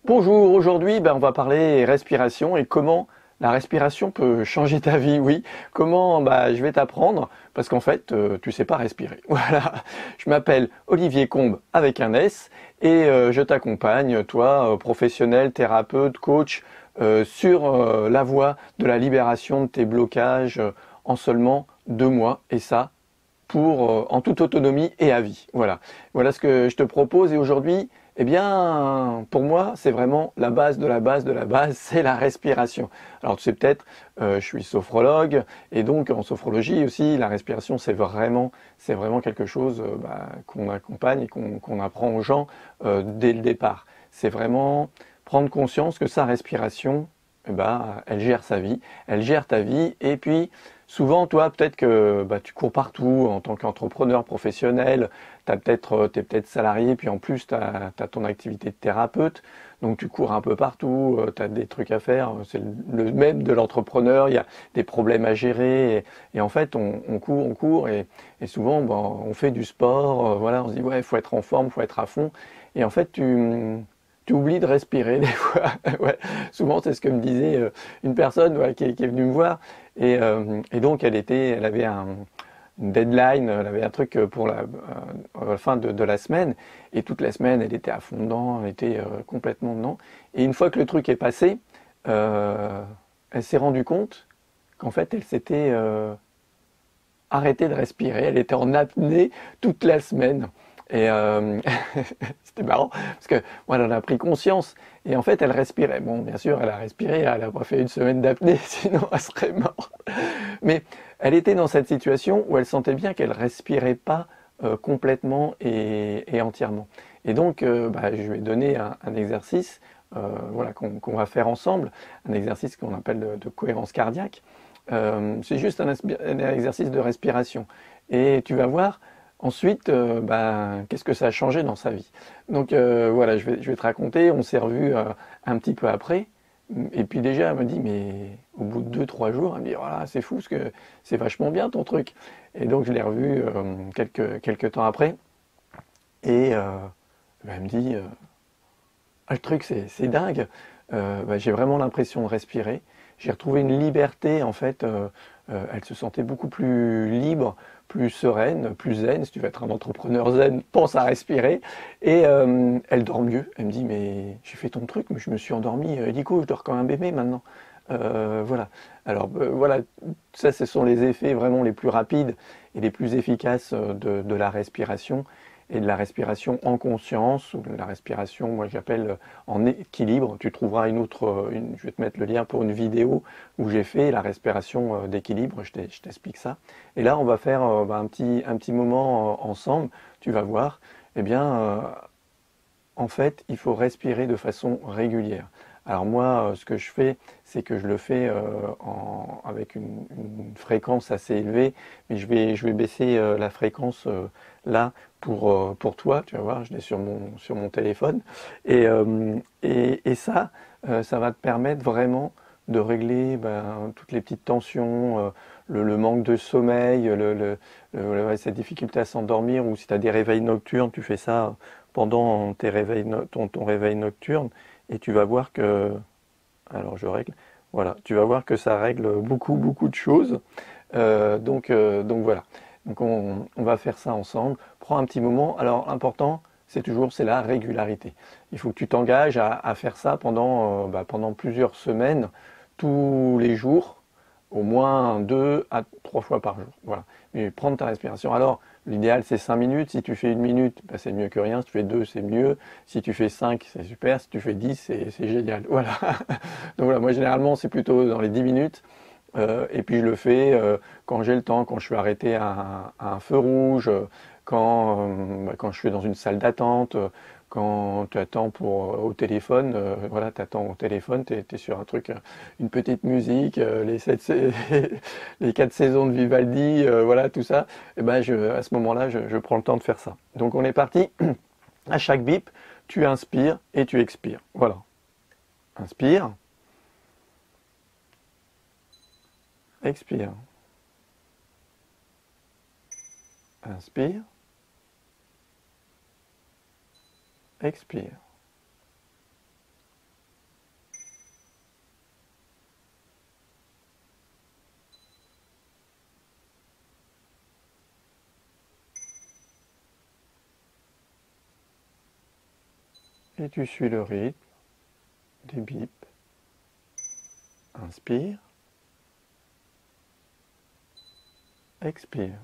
Bonjour, aujourd'hui on va parler respiration et comment la respiration peut changer ta vie, oui. Comment je vais t'apprendre parce qu'en fait tu sais pas respirer. Voilà, je m'appelle Olivier Combe avec un S et je t'accompagne, toi, professionnel, thérapeute, coach, sur la voie de la libération de tes blocages en seulement 2 mois et ça pour en toute autonomie et à vie. Voilà. Voilà ce que je te propose et aujourd'hui, eh bien, pour moi, c'est vraiment la base de la base de la base, c'est la respiration. Alors tu sais peut-être, je suis sophrologue et donc en sophrologie aussi, la respiration c'est vraiment quelque chose qu'on accompagne et qu'on apprend aux gens dès le départ. C'est vraiment prendre conscience que sa respiration, elle gère sa vie, elle gère ta vie et puis souvent, toi, peut-être que tu cours partout en tant qu'entrepreneur professionnel, t'es peut-être salarié, puis en plus, tu as ton activité de thérapeute, donc tu cours un peu partout, tu as des trucs à faire, c'est le même de l'entrepreneur, il y a des problèmes à gérer, et en fait, on court, et souvent, on fait du sport, voilà, on se dit, ouais, il faut être en forme, il faut être à fond, et en fait, tu oublies de respirer des fois. Ouais. Souvent, c'est ce que me disait une personne qui est venue me voir. Et donc, elle avait une deadline, elle avait un truc pour la fin de la semaine. Et toute la semaine, elle était à fond dedans, elle était complètement dedans. Et une fois que le truc est passé, euh, elle s'est rendue compte qu'en fait, elle s'était arrêtée de respirer. Elle était en apnée toute la semaine. Et c'était marrant parce que moi, elle en a pris conscience. Et en fait, elle respirait. Bon, bien sûr, elle a respiré. Elle n'a pas fait une semaine d'apnée, sinon elle serait morte. Mais elle était dans cette situation où elle sentait bien qu'elle respirait pas complètement et entièrement. Et donc, je lui ai donné un exercice voilà, qu'on va faire ensemble, un exercice qu'on appelle de cohérence cardiaque. C'est juste un exercice de respiration. Et tu vas voir ensuite qu'est-ce que ça a changé dans sa vie. Donc voilà, je vais te raconter, on s'est revus un petit peu après. Et puis déjà, elle me dit, mais au bout de 2, 3 jours, elle me dit, voilà, c'est fou, parce que c'est vachement bien ton truc. Et donc je l'ai revu quelques temps après, et elle me dit, ah, le truc c'est dingue, j'ai vraiment l'impression de respirer, j'ai retrouvé une liberté en fait, elle se sentait beaucoup plus libre, plus sereine, plus zen, si tu veux être un entrepreneur zen, pense à respirer, et elle dort mieux, elle me dit mais j'ai fait ton truc, mais je me suis endormi illico, je dors comme un bébé maintenant. Voilà. Alors voilà, ça ce sont les effets vraiment les plus rapides et les plus efficaces de la respiration et de la respiration en conscience ou de la respiration, moi j'appelle en équilibre. Tu trouveras je vais te mettre le lien pour une vidéo où j'ai fait la respiration d'équilibre, je t'explique ça. Et là on va faire un petit moment ensemble, tu vas voir, eh bien en fait, il faut respirer de façon régulière. Alors moi, ce que je fais, c'est que je le fais avec une fréquence assez élevée, mais je vais baisser la fréquence là pour toi, tu vas voir, je l'ai sur mon téléphone. Et ça, ça va te permettre vraiment de régler toutes les petites tensions, le manque de sommeil, cette difficulté à s'endormir, ou si tu as des réveils nocturnes, tu fais ça pendant ton réveil nocturne, et tu vas voir que, alors je règle, voilà, tu vas voir que ça règle beaucoup de choses. Donc voilà, donc on va faire ça ensemble. Prends un petit moment. Alors l'important, c'est la régularité. Il faut que tu t'engages à faire ça pendant plusieurs semaines, tous les jours, au moins 2 à 3 fois par jour. Voilà. Mais prendre ta respiration. Alors, l'idéal c'est 5 minutes. Si tu fais 1 minute, c'est mieux que rien. Si tu fais 2, c'est mieux. Si tu fais 5, c'est super. Si tu fais 10, c'est génial. Voilà. Donc voilà, moi généralement c'est plutôt dans les 10 minutes. Et puis je le fais quand j'ai le temps, quand je suis arrêté à un feu rouge, quand je suis dans une salle d'attente, quand tu attends au téléphone, voilà, tu attends au téléphone, tu es sur un truc, une petite musique, les 4 saisons de Vivaldi, voilà, tout ça, et à ce moment-là, je prends le temps de faire ça. Donc on est parti, à chaque bip, tu inspires et tu expires. Voilà. Inspire, expire, inspire, expire. Et tu suis le rythme des bips. Inspire. Expire.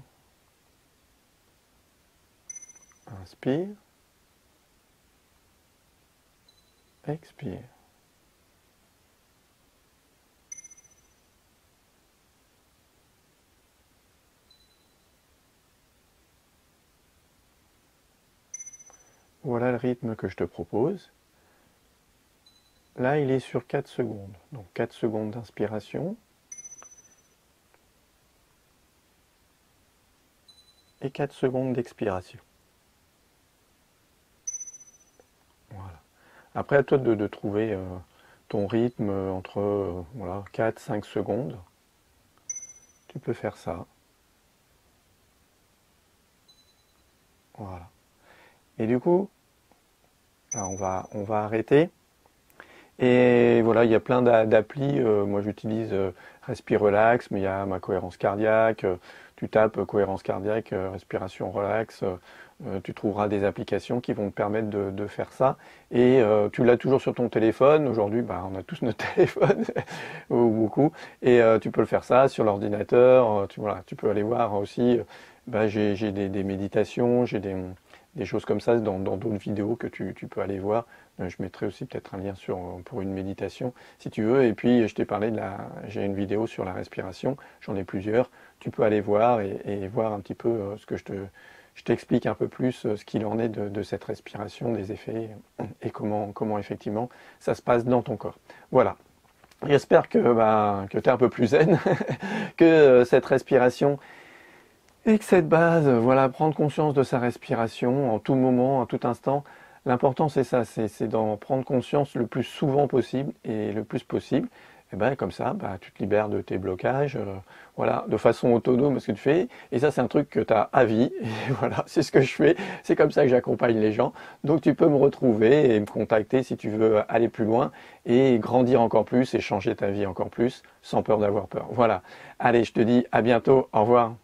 Inspire. Expire. Voilà le rythme que je te propose. Là, il est sur 4 secondes. Donc 4 secondes d'inspiration et 4 secondes d'expiration. Voilà. Après, à toi de trouver ton rythme entre voilà, 4-5 secondes. Tu peux faire ça. Voilà. Et du coup, là, on va arrêter. Et voilà, il y a plein d'applis. Moi, j'utilise Respire Relax, mais il y a ma cohérence cardiaque. Tu tapes cohérence cardiaque, respiration relax. Tu trouveras des applications qui vont te permettre de faire ça. Et tu l'as toujours sur ton téléphone. Aujourd'hui, bah, on a tous notre téléphone, ou beaucoup. Et tu peux le faire ça sur l'ordinateur. Voilà, tu peux aller voir aussi. Bah, j'ai des méditations, j'ai des choses comme ça dans d'autres vidéos que tu peux aller voir. Je mettrai aussi peut-être un lien pour une méditation si tu veux. Et puis je t'ai parlé j'ai une vidéo sur la respiration, j'en ai plusieurs. Tu peux aller voir et voir un petit peu ce que je t'explique un peu plus ce qu'il en est de cette respiration, des effets et comment effectivement ça se passe dans ton corps. Voilà. J'espère que tu es un peu plus zen, que cette respiration et que cette base, voilà, prendre conscience de sa respiration en tout moment, à tout instant. L'important c'est ça, c'est d'en prendre conscience le plus souvent possible et le plus possible. Et ben comme ça, tu te libères de tes blocages, voilà, de façon autonome ce que tu fais. Et ça c'est un truc que tu as à vie. Et voilà, c'est ce que je fais. C'est comme ça que j'accompagne les gens. Donc tu peux me retrouver et me contacter si tu veux aller plus loin et grandir encore plus et changer ta vie encore plus sans peur d'avoir peur. Voilà. Allez, je te dis à bientôt. Au revoir.